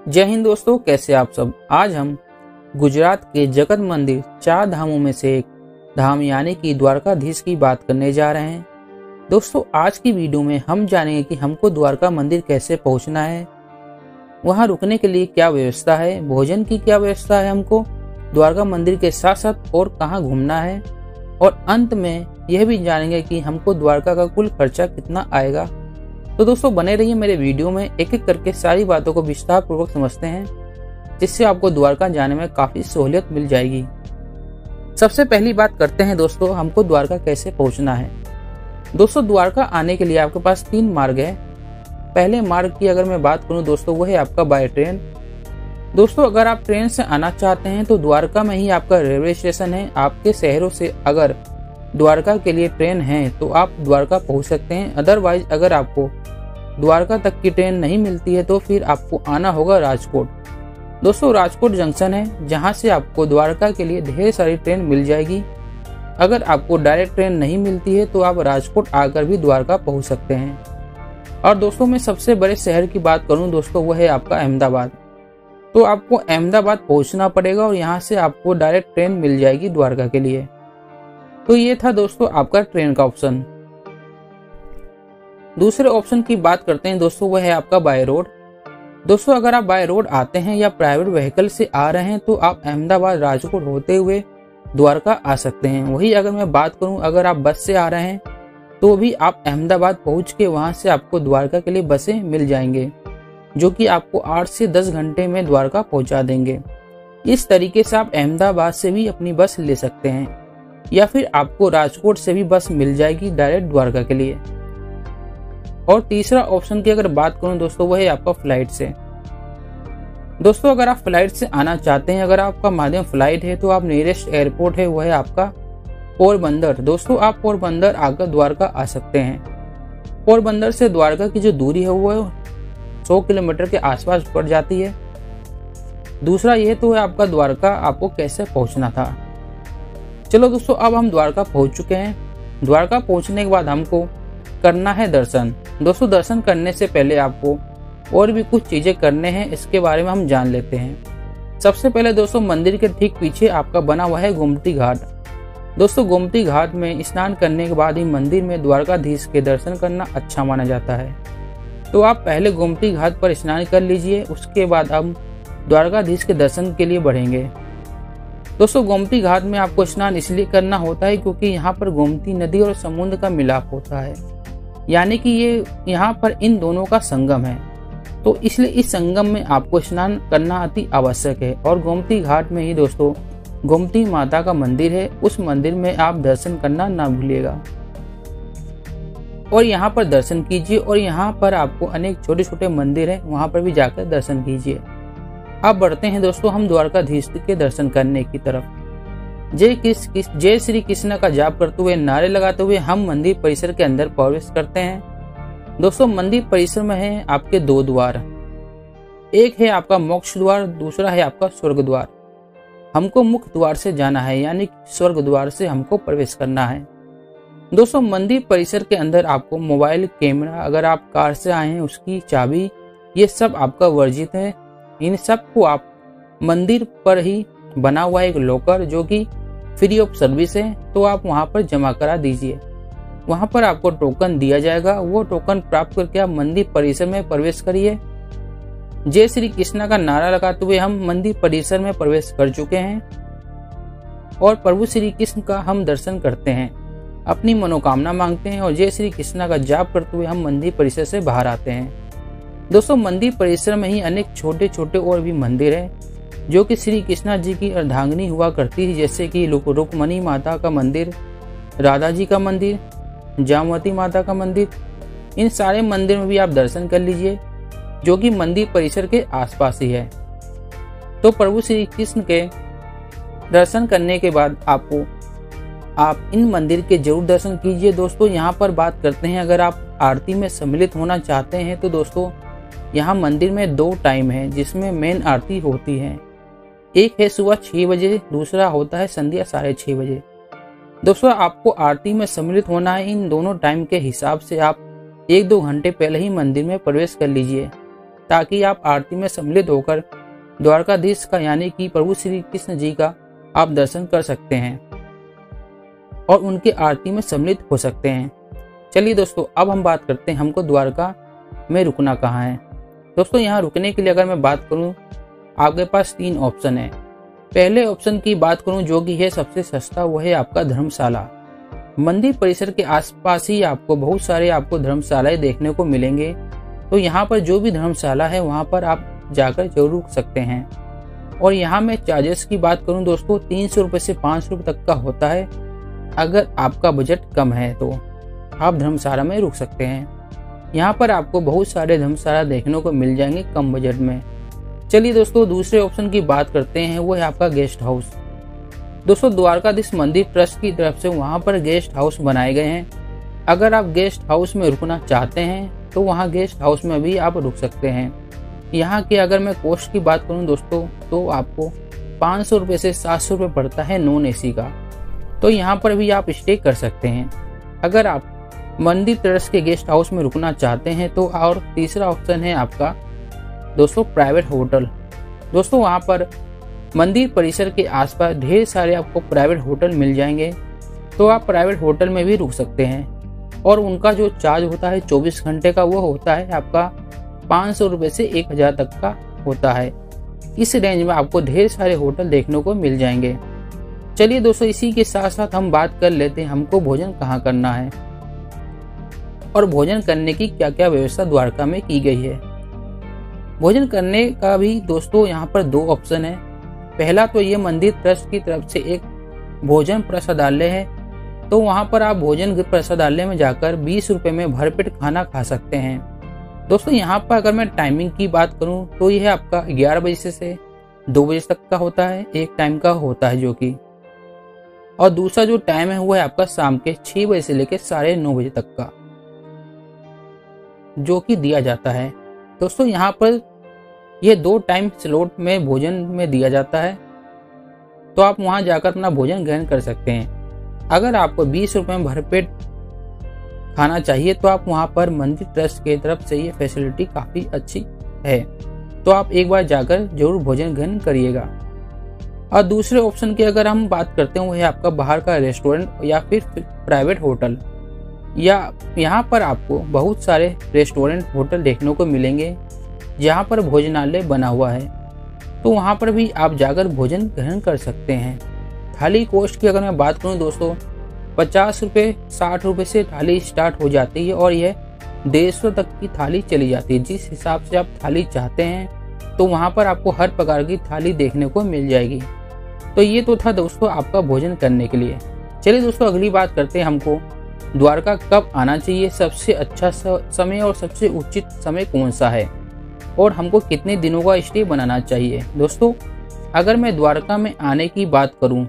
जय हिंद दोस्तों, कैसे आप सब। आज हम गुजरात के जगत मंदिर 4 धामों में से एक धाम यानी कि द्वारकाधीश की बात करने जा रहे हैं। दोस्तों, आज की वीडियो में हम जानेंगे कि हमको द्वारका मंदिर कैसे पहुंचना है, वहां रुकने के लिए क्या व्यवस्था है, भोजन की क्या व्यवस्था है, हमको द्वारका मंदिर के साथ साथ और कहां घूमना है, और अंत में यह भी जानेंगे कि हमको द्वारका का कुल खर्चा कितना आएगा। तो दोस्तों, बने रहिए मेरे वीडियो में, एक एक करके सारी बातों को विस्तार पूर्वक समझते हैं, जिससे आपको द्वारका जाने में काफी सहूलियत मिल जाएगी। सबसे पहली बात करते हैं दोस्तों, हमको द्वारका कैसे पहुंचना है। दोस्तों, द्वारका आने के लिए आपके पास 3 मार्ग है। पहले मार्ग की अगर मैं बात करूं दोस्तों, वह है आपका बाय ट्रेन। दोस्तों, अगर आप ट्रेन से आना चाहते हैं तो द्वारका में ही आपका रेलवे स्टेशन है। आपके शहरों से अगर द्वारका के लिए ट्रेन है तो आप द्वारका पहुंच सकते हैं। अदरवाइज अगर आपको द्वारका तक की ट्रेन नहीं मिलती है तो फिर आपको आना होगा राजकोट। दोस्तों, राजकोट जंक्शन है जहां से आपको द्वारका के लिए ढेर सारी ट्रेन मिल जाएगी। अगर आपको डायरेक्ट ट्रेन नहीं मिलती है तो आप राजकोट आकर भी द्वारका पहुंच सकते हैं। और दोस्तों, मैं सबसे बड़े शहर की बात करूं दोस्तों, वह है आपका अहमदाबाद। तो आपको अहमदाबाद पहुंचना पड़ेगा और यहाँ से आपको डायरेक्ट ट्रेन मिल जाएगी द्वारका के लिए। तो ये था दोस्तों आपका ट्रेन का ऑप्शन। दूसरे ऑप्शन की बात करते हैं दोस्तों, वह है आपका बाय रोड। दोस्तों, अगर आप बाय रोड आते हैं या प्राइवेट व्हीकल से आ रहे हैं तो आप अहमदाबाद राजकोट होते हुए द्वारका आ सकते हैं। वही अगर मैं बात करूं, अगर आप बस से आ रहे हैं तो भी आप अहमदाबाद पहुंच के वहां से आपको द्वारका के लिए बसें मिल जाएंगे, जो कि आपको 8 से 10 घंटे में द्वारका पहुंचा देंगे। इस तरीके से आप अहमदाबाद से भी अपनी बस ले सकते हैं, या फिर आपको राजकोट से भी बस मिल जाएगी डायरेक्ट द्वारका के लिए। और तीसरा ऑप्शन की अगर बात करूं दोस्तों, वह है आपका फ्लाइट से। दोस्तों, अगर आप फ्लाइट से आना चाहते हैं, अगर आपका माध्यम फ्लाइट है तो आप नियरेस्ट एयरपोर्ट है वह है आपका पोरबंदर। दोस्तों, आप पोरबंदर आकर द्वारका आ सकते हैं। पोरबंदर से द्वारका की जो दूरी है वो 100 किलोमीटर के आसपास पड़ जाती है। दूसरा यह तो है आपका द्वारका आपको कैसे पहुंचना था। चलो दोस्तों, अब हम द्वारका पहुंच चुके हैं। द्वारका पहुंचने के बाद हमको करना है दर्शन। दोस्तों, दर्शन करने से पहले आपको और भी कुछ चीजें करने हैं, इसके बारे में हम जान लेते हैं। सबसे पहले दोस्तों, मंदिर के ठीक पीछे आपका बना हुआ है गोमती घाट। दोस्तों, गोमती घाट में स्नान करने के बाद ही मंदिर में द्वारकाधीश के दर्शन करना अच्छा माना जाता है। तो आप पहले गोमती घाट पर स्नान कर लीजिए, उसके बाद हम द्वारकाधीश के दर्शन के लिए बढ़ेंगे। दोस्तों, गोमती घाट में आपको स्नान इसलिए करना होता है क्योंकि यहाँ पर गोमती नदी और समुद्र का मिलाप होता है, यानी कि ये यहाँ पर इन दोनों का संगम है। तो इसलिए इस संगम में आपको स्नान करना अति आवश्यक है। और गोमती घाट में ही दोस्तों गोमती माता का मंदिर है, उस मंदिर में आप दर्शन करना ना भूलिएगा और यहाँ पर दर्शन कीजिए। और यहाँ पर आपको अनेक छोटे छोटे मंदिर हैं, वहां पर भी जाकर दर्शन कीजिए। अब बढ़ते हैं दोस्तों हम द्वारकाधीश के दर्शन करने की तरफ। जय श्री कृष्ण का जाप करते हुए, नारे लगाते हुए हम मंदिर परिसर के अंदर प्रवेश करते हैं। दोस्तों, मंदिर परिसर में है आपके 2 द्वार, एक है आपका मोक्ष द्वार, दूसरा है आपका स्वर्ग द्वार। हमको मुख्य द्वार से जाना है, यानी स्वर्ग द्वार से हमको प्रवेश करना है। दोस्तों, मंदिर परिसर के अंदर आपको मोबाइल, कैमरा, अगर आप कार से आए हैं उसकी चाबी, ये सब आपका वर्जित है। इन सब को आप मंदिर पर ही बना हुआ एक लॉकर जो कि फ्री ऑफ सर्विस है, तो आप वहां पर जमा करा दीजिए। वहां पर आपको टोकन दिया जाएगा, वो टोकन प्राप्त करके आप मंदिर परिसर में प्रवेश करिए। जय श्री कृष्ण का नारा लगाते हुए हम मंदिर परिसर में प्रवेश कर चुके हैं और प्रभु श्री कृष्ण का हम दर्शन करते हैं, अपनी मनोकामना मांगते हैं और जय श्री कृष्ण का जाप करते हुए हम मंदिर परिसर से बाहर आते हैं। दोस्तों, मंदिर परिसर में ही अनेक छोटे छोटे और भी मंदिर हैं जो कि श्री कृष्णा जी की अर्धांगिनी हुआ करती है, जैसे कि रुक्मणी माता का मंदिर, राधा जी का मंदिर, जामवती माता का मंदिर। इन सारे मंदिर में भी आप दर्शन कर लीजिए, जो कि मंदिर परिसर के आसपास ही है। तो प्रभु श्री कृष्ण के दर्शन करने के बाद आप इन मंदिर के जरूर दर्शन कीजिए। दोस्तों, यहाँ पर बात करते हैं, अगर आप आरती में सम्मिलित होना चाहते हैं तो दोस्तों यहाँ मंदिर में 2 टाइम है जिसमें मेन आरती होती है। एक है सुबह 6 बजे, दूसरा होता है संध्या 6:30 बजे। दोस्तों, आपको आरती में सम्मिलित होना है। इन दोनों टाइम के हिसाब से आप 1-2 घंटे पहले ही मंदिर में प्रवेश कर लीजिए। ताकि आप आरती में सम्मिलित होकर द्वारकाधीश का यानी कि प्रभु श्री कृष्ण जी का आप दर्शन कर सकते हैं और उनकी आरती में सम्मिलित हो सकते हैं। चलिए दोस्तों, अब हम बात करते हैं हमको द्वारका में रुकना कहाँ है। दोस्तों, यहाँ रुकने के लिए अगर मैं बात करूँ, आपके पास 3 ऑप्शन है। पहले ऑप्शन की बात करूँ जो कि है सबसे सस्ता, वो है आपका धर्मशाला। मंदिर परिसर के आसपास ही आपको बहुत सारे आपको धर्मशालाएं देखने को मिलेंगे। तो यहाँ पर जो भी धर्मशाला है वहाँ पर आप जाकर जरूर रुक सकते हैं। और यहाँ में चार्जेस की बात करूँ दोस्तों, 300 रुपये से 500 रुपये तक का होता है। अगर आपका बजट कम है तो आप धर्मशाला में रुक सकते हैं। यहाँ पर आपको बहुत सारे धर्मशाला देखने को मिल जाएंगे कम बजट में। चलिए दोस्तों, दूसरे ऑप्शन की बात करते हैं, वो है आपका गेस्ट हाउस। दोस्तों, द्वारकाधीश मंदिर ट्रस्ट की तरफ से वहाँ पर गेस्ट हाउस बनाए गए हैं। अगर आप गेस्ट हाउस में रुकना चाहते हैं तो वहाँ गेस्ट हाउस में भी आप रुक सकते हैं। यहाँ की अगर मैं कॉस्ट की बात करूँ दोस्तों, तो आपको 500 रुपये से 700 रुपये पड़ता है नॉन एसी का। तो यहाँ पर भी आप स्टे कर सकते हैं। अगर आप मंदिर ट्रस्ट के गेस्ट हाउस में रुकना चाहते हैं तो और तीसरा ऑप्शन है आपका दोस्तों प्राइवेट होटल। दोस्तों, वहाँ पर मंदिर परिसर के आसपास ढेर सारे आपको प्राइवेट होटल मिल जाएंगे। तो आप प्राइवेट होटल में भी रुक सकते हैं और उनका जो चार्ज होता है 24 घंटे का, वो होता है आपका 500 रुपये से 1000 तक का होता है। इस रेंज में आपको ढेर सारे होटल देखने को मिल जाएंगे। चलिए दोस्तों, इसी के साथ साथ हम बात कर लेते हैं हमको भोजन कहाँ करना है और भोजन करने की क्या क्या व्यवस्था द्वारका में की गई है। भोजन करने का भी दोस्तों यहाँ पर 2 ऑप्शन है। पहला तो ये मंदिर ट्रस्ट की तरफ से एक भोजन प्रसादालय है। तो वहाँ पर आप भोजन प्रसादालय में जाकर 20 रुपये में भरपेट खाना खा सकते हैं। दोस्तों, यहाँ पर अगर मैं टाइमिंग की बात करूँ तो यह आपका 11 बजे से 2 बजे तक का होता है, एक टाइम का होता है जो कि, और दूसरा जो टाइम है वो है आपका शाम के 6 बजे से लेकर 9:30 बजे तक का जो कि दिया जाता है। दोस्तों, यहाँ पर यह 2 टाइम स्लॉट में भोजन में दिया जाता है। तो आप वहां जाकर अपना भोजन ग्रहण कर सकते हैं। अगर आपको 20 रुपये में भरपेट खाना चाहिए तो आप वहां पर मंदिर ट्रस्ट की तरफ से ये फैसिलिटी काफी अच्छी है। तो आप एक बार जाकर जरूर भोजन ग्रहण करिएगा। और दूसरे ऑप्शन की अगर हम बात करते हैं, वो है आपका बाहर का रेस्टोरेंट या फिर प्राइवेट होटल। या यहाँ पर आपको बहुत सारे रेस्टोरेंट होटल देखने को मिलेंगे जहाँ पर भोजनालय बना हुआ है। तो वहाँ पर भी आप जाकर भोजन ग्रहण कर सकते हैं। थाली कॉस्ट की अगर मैं बात करूँ दोस्तों, 50 रुपये 60 रुपये से थाली स्टार्ट हो जाती है और यह 150 तक की थाली चली जाती है। जिस हिसाब से आप थाली चाहते हैं तो वहाँ पर आपको हर प्रकार की थाली देखने को मिल जाएगी। तो ये तो था दोस्तों आपका भोजन करने के लिए। चलिए दोस्तों, अगली बात करते हैं हमको द्वारका कब आना चाहिए, सबसे अच्छा समय और सबसे उचित समय कौन सा है और हमको कितने दिनों का स्टे बनाना चाहिए। दोस्तों, अगर मैं द्वारका में आने की बात करूं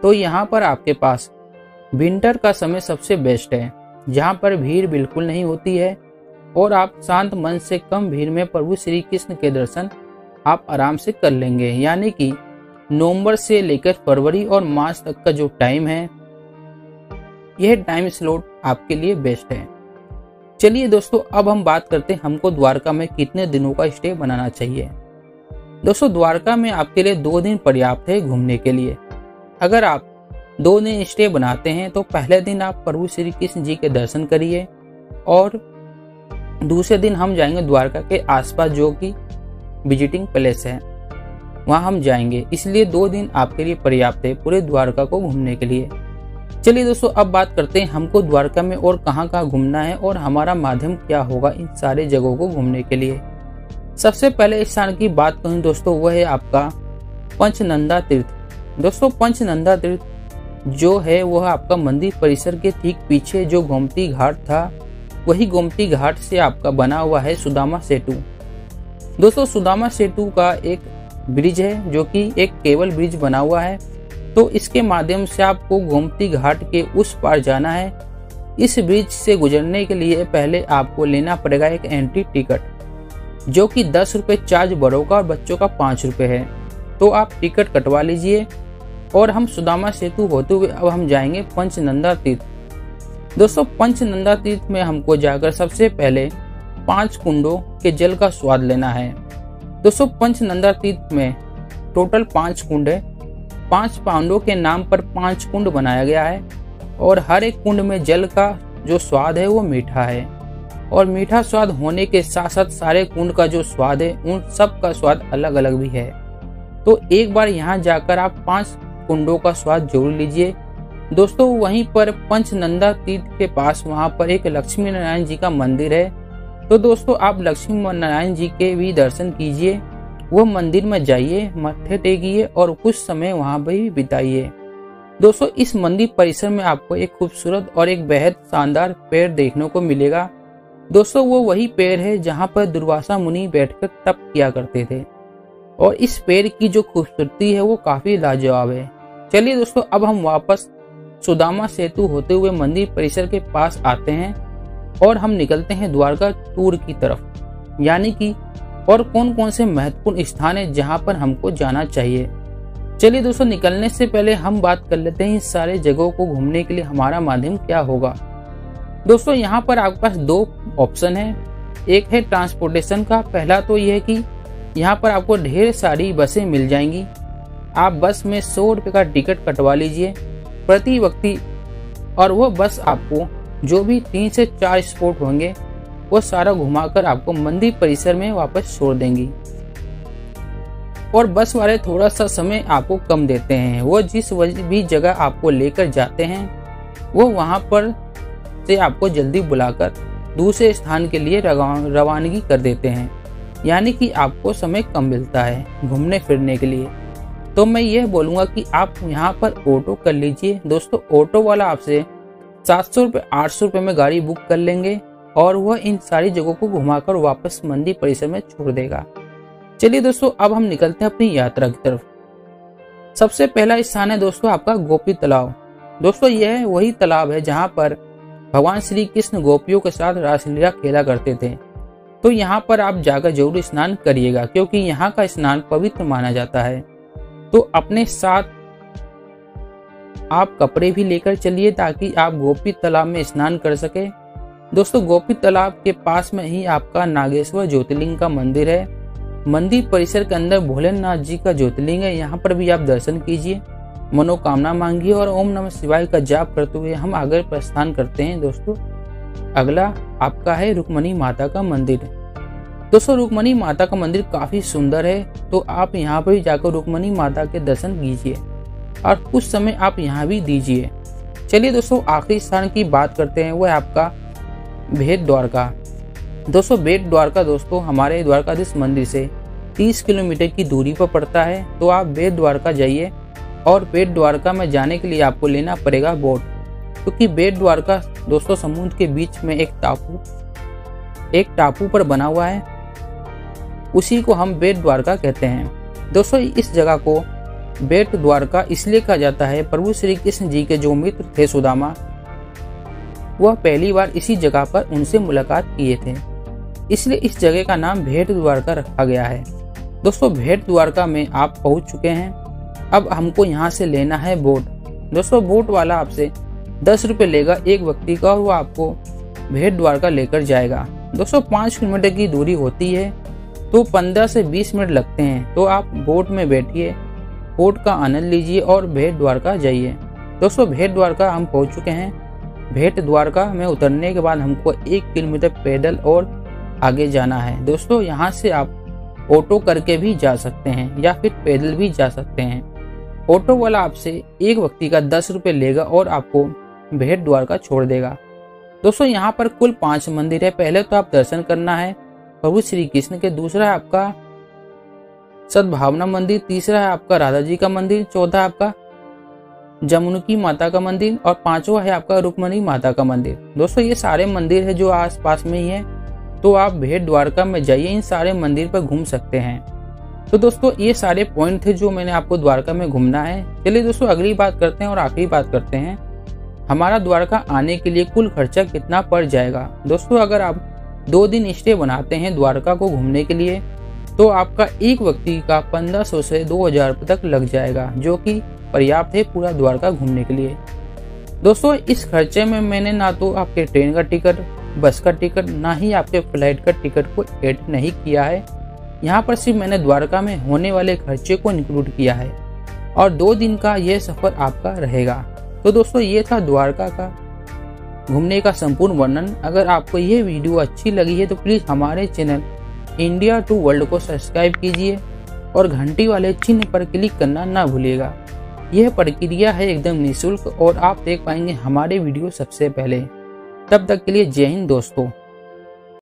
तो यहाँ पर आपके पास विंटर का समय सबसे बेस्ट है, जहाँ पर भीड़ बिल्कुल नहीं होती है और आप शांत मन से कम भीड़ में प्रभु श्री कृष्ण के दर्शन आप आराम से कर लेंगे। यानी कि नवंबर से लेकर फरवरी और मार्च तक का जो टाइम है, यह टाइम स्लॉट आपके लिए बेस्ट है। चलिए दोस्तों, अब हम बात करते हैं हमको द्वारका में कितने दिनों का स्टे बनाना चाहिए। दोस्तों, द्वारका में आपके लिए 2 दिन पर्याप्त है घूमने के लिए। अगर आप 2 दिन स्टे बनाते हैं तो पहले दिन आप प्रभु श्री कृष्ण जी के दर्शन करिए और दूसरे दिन हम जाएंगे द्वारका के आसपास जो कि विजिटिंग प्लेस है, वहां हम जाएंगे। इसलिए 2 दिन आपके लिए पर्याप्त है पूरे द्वारका को घूमने के लिए। चलिए दोस्तों, अब बात करते हैं हमको द्वारका में और कहाँ घूमना है और हमारा माध्यम क्या होगा इन सारे जगहों को घूमने के लिए। सबसे पहले स्थान की बात करूं दोस्तों, वह है आपका पंचनंदा तीर्थ। दोस्तों, पंचनंदा तीर्थ जो है वह आपका मंदिर परिसर के ठीक पीछे जो गोमती घाट था, वही गोमती घाट से आपका बना हुआ है सुदामा सेतु। दोस्तों, सुदामा सेतु का एक ब्रिज है जो कि एक केबल ब्रिज बना हुआ है। तो इसके माध्यम से आपको गोमती घाट के उस पार जाना है। इस ब्रिज से गुजरने के लिए पहले आपको लेना पड़ेगा एक एंट्री टिकट जो कि 10 रुपये चार्ज बड़ों का और बच्चों का 5 रुपये है। तो आप टिकट कटवा लीजिए और हम सुदामा सेतु होते हुए अब हम जाएंगे पंचनंदा तीर्थ। दोस्तों, पंचनंदा तीर्थ में हमको जाकर सबसे पहले 5 कुंडों के जल का स्वाद लेना है। दोस्तों पंचनंदा तीर्थ में टोटल 5 कुंड है। 5 पांडवों के नाम पर 5 कुंड बनाया गया है और हर एक कुंड में जल का जो स्वाद है वो मीठा है और मीठा स्वाद होने के साथ साथ सारे कुंड का जो स्वाद है उन सब का स्वाद अलग अलग भी है। तो एक बार यहाँ जाकर आप 5 कुंडों का स्वाद जरूर लीजिए। दोस्तों वहीं पर पंचनंदा तीर्थ के पास वहाँ पर एक लक्ष्मी नारायण जी का मंदिर है। तो दोस्तों आप लक्ष्मी नारायण जी के भी दर्शन कीजिए, वो मंदिर में जाइए, मत्थे टेकिए और कुछ समय वहाँ पर भी बिताइए। दोस्तों इस मंदिर परिसर में आपको एक खूबसूरत और एक बेहद शानदार पेड़ देखने को मिलेगा। दोस्तों वो वही पेड़ है जहाँ पर दुर्वासा मुनि बैठकर तप किया करते थे और इस पेड़ की जो खूबसूरती है वो काफी लाजवाब है। चलिए दोस्तों अब हम वापस सुदामा सेतु होते हुए मंदिर परिसर के पास आते हैं और हम निकलते हैं द्वारका टूर की तरफ, यानी कि और कौन कौन से महत्वपूर्ण स्थान है जहाँ पर हमको जाना चाहिए। चलिए दोस्तों निकलने से पहले हम बात कर लेते हैं इस सारे जगहों को घूमने के लिए हमारा माध्यम क्या होगा। दोस्तों यहाँ पर आपके पास 2 ऑप्शन है। एक है ट्रांसपोर्टेशन का। पहला तो यह है कि यहाँ पर आपको ढेर सारी बसें मिल जाएंगी। आप बस में 100 रुपये का टिकट कटवा लीजिए प्रति व्यक्ति और वो बस आपको जो भी 3 से 4 स्पॉट होंगे वो सारा घुमाकर आपको मंदिर परिसर में वापस छोड़ देंगी। और बस वाले थोड़ा सा समय आपको कम देते हैं। वो जिस भी जगह आपको लेकर जाते हैं वो वहाँ पर से आपको जल्दी बुलाकर दूसरे स्थान के लिए रवानगी कर देते हैं, यानी कि आपको समय कम मिलता है घूमने फिरने के लिए। तो मैं यह बोलूँगा कि आप यहाँ पर ऑटो कर लीजिए। दोस्तों ऑटो वाला आपसे 700 रुपये 800 रुपये में गाड़ी बुक कर लेंगे और वह इन सारी जगहों को घुमाकर वापस मंदिर परिसर में छोड़ देगा। चलिए दोस्तों अब हम निकलते हैं अपनी यात्रा की तरफ। सबसे पहला स्थान है दोस्तों आपका गोपी तालाब। दोस्तों यह वही तालाब है जहाँ पर भगवान श्री कृष्ण गोपियों के साथ रासलीला खेला करते थे। तो यहाँ पर आप जाकर जरूर स्नान करिएगा क्योंकि यहाँ का स्नान पवित्र माना जाता है। तो अपने साथ आप कपड़े भी लेकर चलिए ताकि आप गोपी तालाब में स्नान कर सके। दोस्तों गोपी तालाब के पास में ही आपका नागेश्वर ज्योतिर्लिंग का मंदिर है। मंदिर परिसर के अंदर भोलेनाथ जी का ज्योतिर्लिंग है, यहाँ पर भी आप दर्शन कीजिए, मनोकामना मांगिए और ओम नमः शिवाय का जाप करते हुए हम आगे प्रस्थान करते हैं। दोस्तों अगला आपका है रुक्मणी माता का मंदिर। दोस्तों रुक्मणी माता का मंदिर काफी सुंदर है, तो आप यहाँ पर जाकर रुक्मणी माता के दर्शन कीजिए और कुछ समय आप यहाँ भी दीजिए। चलिए दोस्तों आखिरी स्थान की बात करते हैं, वो है आपका भेट द्वारका। दोस्तों भेट द्वारका दोस्तों हमारे द्वारकाधीश मंदिर से 30 किलोमीटर की दूरी पर पड़ता है। तो आप भेट द्वारका जाइए और भेट द्वारका में जाने के लिए आपको लेना पड़ेगा बोट, क्योंकि भेट द्वारका दोस्तों समुद्र के बीच में एक टापू पर बना हुआ है, उसी को हम भेट द्वारका कहते हैं। दोस्तों इस जगह को भेट द्वारका इसलिए कहा जाता है, प्रभु श्री कृष्ण जी के जो मित्र थे सुदामा, वह पहली बार इसी जगह पर उनसे मुलाकात किए थे, इसलिए इस जगह का नाम भेट द्वारका रखा गया है। दोस्तों भेट द्वारका में आप पहुंच चुके हैं, अब हमको यहाँ से लेना है बोट। दोस्तों बोट वाला आपसे 10 रुपये लेगा एक व्यक्ति का और वो आपको भेट द्वारका लेकर जाएगा। दोस्तों 5 किलोमीटर की दूरी होती है, तो 15 से 20 मिनट लगते हैं। तो आप बोट में बैठिए, बोट का आनंद लीजिए और भेट द्वारका जाइए। दोस्तों भेट द्वारका हम पहुंच चुके हैं। भेट द्वारका में उतरने के बाद हमको 1 किलोमीटर पैदल और आगे जाना है। दोस्तों यहाँ से आप ऑटो करके भी जा सकते हैं या फिर पैदल भी जा सकते हैं। ऑटो वाला आपसे एक व्यक्ति का 10 रुपये लेगा और आपको भेट द्वारका छोड़ देगा। दोस्तों यहाँ पर कुल 5 मंदिर है। पहले तो आप दर्शन करना है प्रभु श्री कृष्ण के, दूसरा है आपका सद्भावना मंदिर, तीसरा है आपका राधा जी का मंदिर, चौथा आपका जमुनकी माता का मंदिर और 5वां है आपका रुक्मणी माता का मंदिर। दोस्तों ये सारे मंदिर है जो आस पास में ही है, तो आप भेट द्वारका में जाइए, इन सारे मंदिर पर घूम सकते हैं। तो दोस्तों ये सारे पॉइंट थे जो मैंने आपको द्वारका में घूमना है। चलिए दोस्तों अगली बात करते हैं और आखिरी बात करते हैं, हमारा द्वारका आने के लिए कुल खर्चा कितना पड़ जाएगा। दोस्तों अगर आप 2 दिन स्टे बनाते हैं द्वारका को घूमने के लिए, तो आपका एक व्यक्ति का 1500 से 2000 रुपये तक लग जाएगा, जो कि पर्याप्त है पूरा द्वारका घूमने के लिए। दोस्तों इस खर्चे में मैंने ना तो आपके ट्रेन का टिकट, बस का टिकट ना ही आपके फ्लाइट का टिकट को ऐड नहीं किया है। यहाँ पर सिर्फ मैंने द्वारका में होने वाले खर्चे को इंक्लूड किया है और 2 दिन का यह सफर आपका रहेगा। तो दोस्तों ये था द्वारका का घूमने का संपूर्ण वर्णन। अगर आपको यह वीडियो अच्छी लगी है तो प्लीज हमारे चैनल इंडिया टू वर्ल्ड को सब्सक्राइब कीजिए और घंटी वाले चिन्ह पर क्लिक करना ना भूलिएगा। यह प्रक्रिया है एकदम निःशुल्क और आप देख पाएंगे हमारे वीडियो सबसे पहले। तब तक के लिए जय हिंद दोस्तों।